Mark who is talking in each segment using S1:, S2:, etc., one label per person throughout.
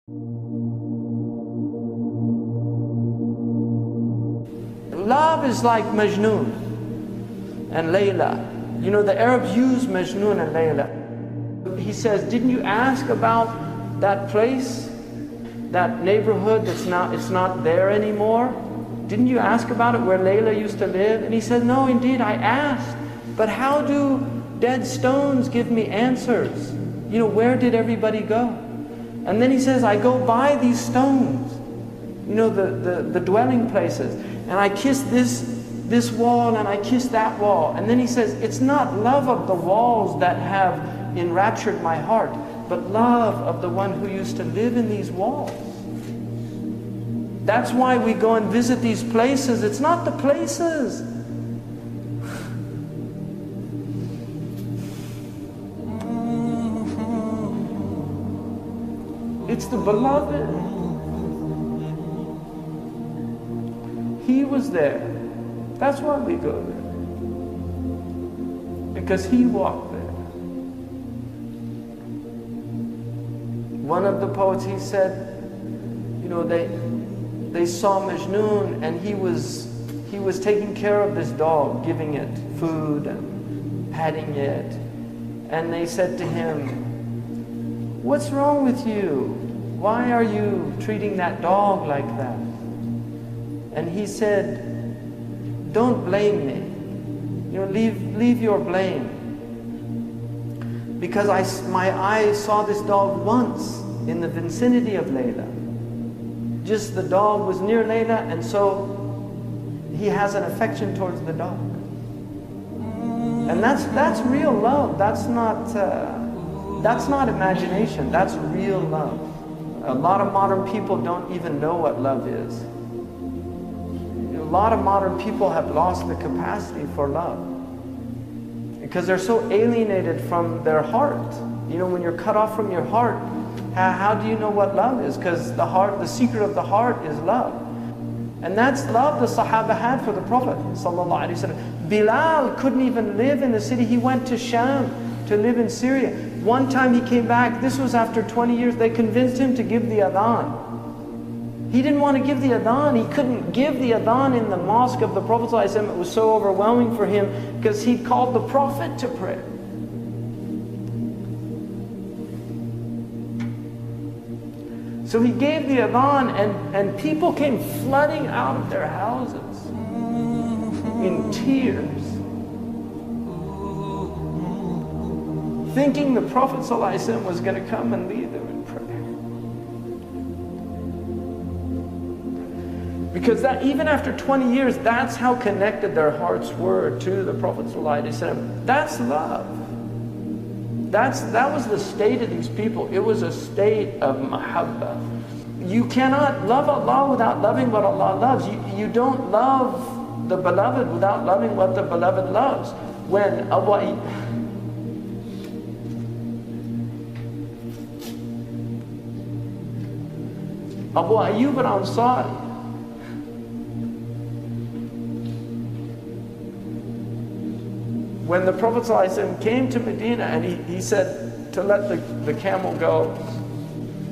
S1: Love is like Majnun and Layla. You know, the Arabs use Majnun and Layla. He says, didn't you ask about that place, that neighborhood it's not there anymore? Didn't you ask about it where Layla used to live? And he said, no, indeed, I asked. But how do dead stones give me answers? You know, where did everybody go? And then he says, I go by these stones, you know, the dwelling places, and I kiss this wall and I kiss that wall. And then he says, it's not love of the walls that have enraptured my heart, but love of the one who used to live in these walls. That's why we go and visit these places. It's not the places. It's the beloved. He was there. That's why we go there. Because he walked there. One of the poets, he said, you know, they saw Majnun and he was taking care of this dog, giving it food and patting it. And they said to him, what's wrong with you? Why are you treating that dog like that? And he said, don't blame me. You know, leave your blame. Because my eyes saw this dog once in the vicinity of Layla. Just the dog was near Layla, and so he has an affection towards the dog. And that's real love. That's not imagination. That's real love. A lot of modern people don't even know what love is. A lot of modern people have lost the capacity for love because they're so alienated from their heart. You know, when you're cut off from your heart, how do you know what love is? Because the secret of the heart is love. And that's love the Sahaba had for the Prophet ﷺ. Bilal couldn't even live in the city. He went to Sham to live in Syria. One time he came back, this was after 20 years, they convinced him to give the adhan. He didn't want to give the adhan. He couldn't give the adhan in the mosque of the Prophet ﷺ. It was so overwhelming for him because he called the Prophet to prayer. So he gave the adhan and people came flooding out of their houses in tears, thinking the Prophet ﷺ was going to come and lead them in prayer. Because that even after 20 years, that's how connected their hearts were to the Prophet ﷺ. That's love. That was the state of these people. It was a state of mahabbah. You cannot love Allah without loving what Allah loves. You don't love the beloved without loving what the beloved loves. When Abu Ayyub al-Ansari, when the Prophet ﷺ came to Medina and he said to let the camel go,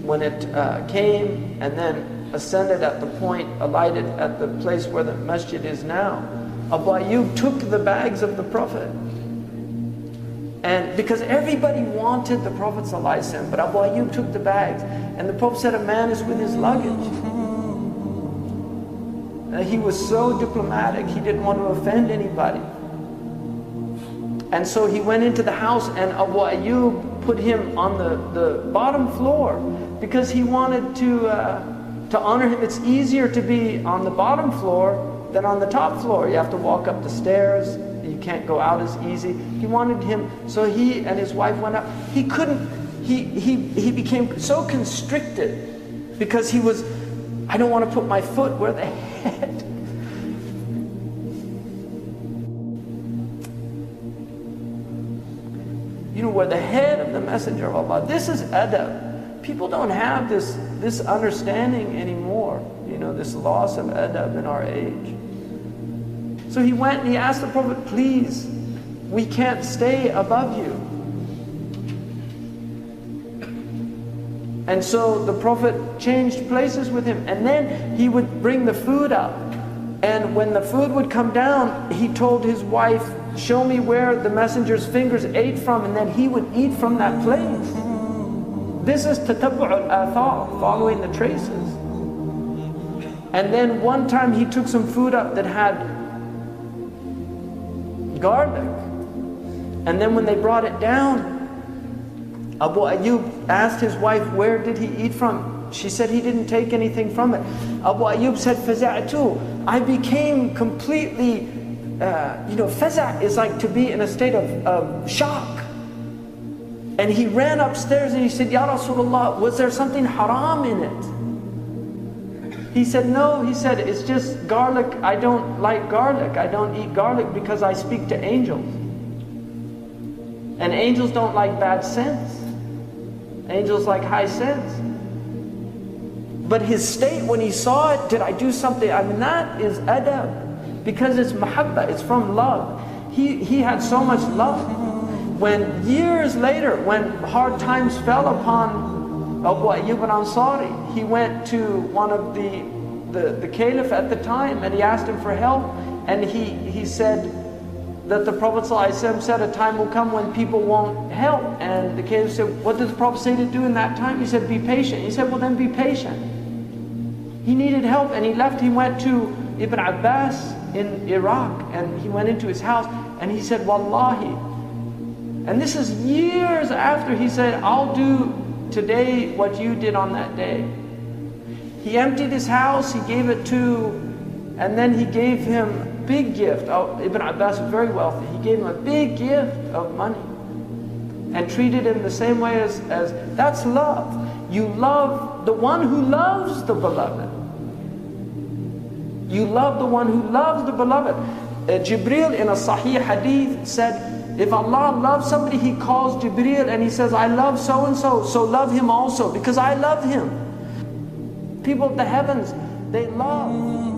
S1: when it came and then ascended at the point, alighted at the place where the masjid is now, Abu Ayyub took the bags of the Prophet. And because everybody wanted the Prophet ﷺ, but Abu Ayyub took the bags. And the Prophet said, a man is with his luggage. And he was so diplomatic, he didn't want to offend anybody. And so he went into the house and Abu Ayyub put him on the bottom floor because he wanted to honor him. It's easier to be on the bottom floor than on the top floor. You have to walk up the stairs. You can't go out as easy. He wanted him, so he and his wife went up. He couldn't, he became so constricted because he was, I don't want to put my foot where the head. You know, where the head of the Messenger of Allah. This is adab. People don't have this understanding anymore. You know, this loss of adab in our age. So he went and he asked the Prophet, please, we can't stay above you. And so the Prophet changed places with him, and then he would bring the food up. And when the food would come down, he told his wife, show me where the messenger's fingers ate from, and then he would eat from that place. This is tatabbu' al-athar, following the traces. And then one time he took some food up that had garlic. And then when they brought it down, Abu Ayyub asked his wife, where did he eat from? She said he didn't take anything from it. Abu Ayyub said, فَزَعْتُ, I became completely, faza' is like to be in a state of shock. And he ran upstairs and he said, Ya Rasulullah, was there something haram in it? He said, no. He said, it's just garlic. I don't like garlic. I don't eat garlic because I speak to angels. And angels don't like bad sense. Angels like high sense. But his state when he saw it, did I do something? I mean, that is adab. Because it's mahabba, it's from love. He had so much love. When years later, when hard times fell upon Abu Ayyub al-Ansari, he went to one of the caliph at the time, and he asked him for help. And he said that the Prophet ﷺ said a time will come when people won't help. And the caliph said, what did the Prophet say to do in that time? He said, be patient. He said, well then be patient. He needed help, and he left. He went to Ibn Abbas in Iraq, and he went into his house, and he said, Wallahi. And this is years after he said, I'll do today what you did on that day. He emptied his house, he gave it to, and then he gave him a big gift. Ibn Abbas was very wealthy. He gave him a big gift of money and treated him the same way as that's love. You love the one who loves the beloved. You love the one who loves the beloved. Jibreel in a Sahih hadith said, if Allah loves somebody, He calls Jibreel and He says, I love so-and-so, so love him also, because I love him. People of the heavens, they love.